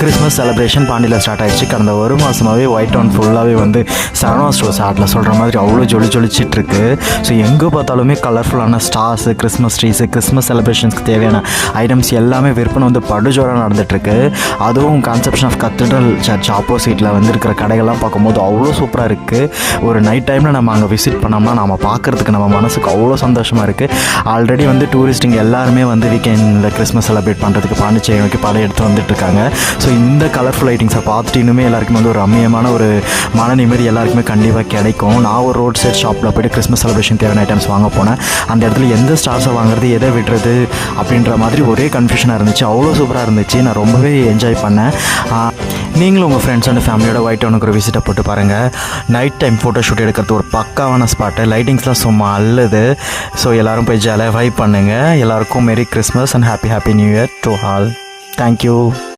Christmas celebration பாண்டியில் start ஆயிடுச்சு. கடந்த ஒரு மாதமாகவே ஒயிட் டவுன் ஃபுல்லாகவே வந்து சரவணா ஸ்டோர்ஸ் ஆட்டில் சொல்கிற மாதிரி அவ்வளோ ஜொலிச்சிட்ருக்கு. ஸோ எங்கே பார்த்தாலுமே கலர்ஃபுல்லான ஸ்டார்ஸு, கிறிஸ்மஸ் ட்ரீஸு, கிறிஸ்மஸ் செலிப்ரேஷன்ஸ்க்கு தேவையான ஐட்டம்ஸ் எல்லாமே விற்பனை வந்து படுஜோராக நடந்துகிட்ருக்கு. அதுவும் கான்செப்ஷன் ஆஃப் கத்தீட்ரல் சர்ச் ஆப்போசிட்டில் வந்து இருக்கிற கடைகள்லாம் பார்க்கும்போது அவ்வளோ சூப்பராக இருக்குது. ஒரு நைட் டைமில் நம்ம அங்கே விசிட் பண்ணோம்னா நம்ம பார்க்குறதுக்கு நம்ம மனசுக்கு அவ்வளோ சந்தோஷமாக இருக்குது. ஆல்ரெடி வந்து டூரிஸ்ட்டுங்க எல்லாருமே வந்து வீக்கெண்டில் கிறிஸ்மஸ் செலிப்ரேட் பண்ணுறதுக்கு பாண்டிச்சேரி நோக்கி படம் எடுத்து வந்துட்டுருக்காங்க. ஸோ இந்த கலர்ஃபுல் லைட்டிங்ஸை பார்த்துட்டு இன்னுமே எல்லாருக்குமே வந்து ஒரு ரம்மியமான ஒரு மன நிம்மதி எல்லாருக்குமே கண்டிப்பாக கிடைக்கும். நான் ஒரு ரோட் சைட் ஷாப்பில் போய்ட்டு கிறிஸ்மஸ் செலிப்ரேஷன் தேவையான ஐட்டம்ஸ் வாங்க போனேன். அந்த இடத்துல எந்த ஸ்டார்ஸை வாங்குறது, எதை விடுறது அப்படின்ற மாதிரி ஒரே கன்ஃபியூஷனாக இருந்துச்சு. அவ்வளோ சூப்பராக இருந்துச்சு. நான் ரொம்பவே என்ஜாய் பண்ணேன். நீங்களும் உங்கள் ஃப்ரெண்ட்ஸ் அண்ட் ஃபேமிலியோட ஒயிட் டவுனுக்கு ஒரு விசிட்டை போட்டு பாருங்கள். நைட் டைம் ஃபோட்டோ ஷூட் எடுக்கிறது ஒரு பக்காவான ஸ்பாட்டு. லைட்டிங்ஸ்லாம் சும்மா அல்லது. ஸோ எல்லோரும் போய் ஜாலியாக வைப் பண்ணுங்கள். எல்லாருக்கும் மெரி Christmas and happy new year to all. Thank you.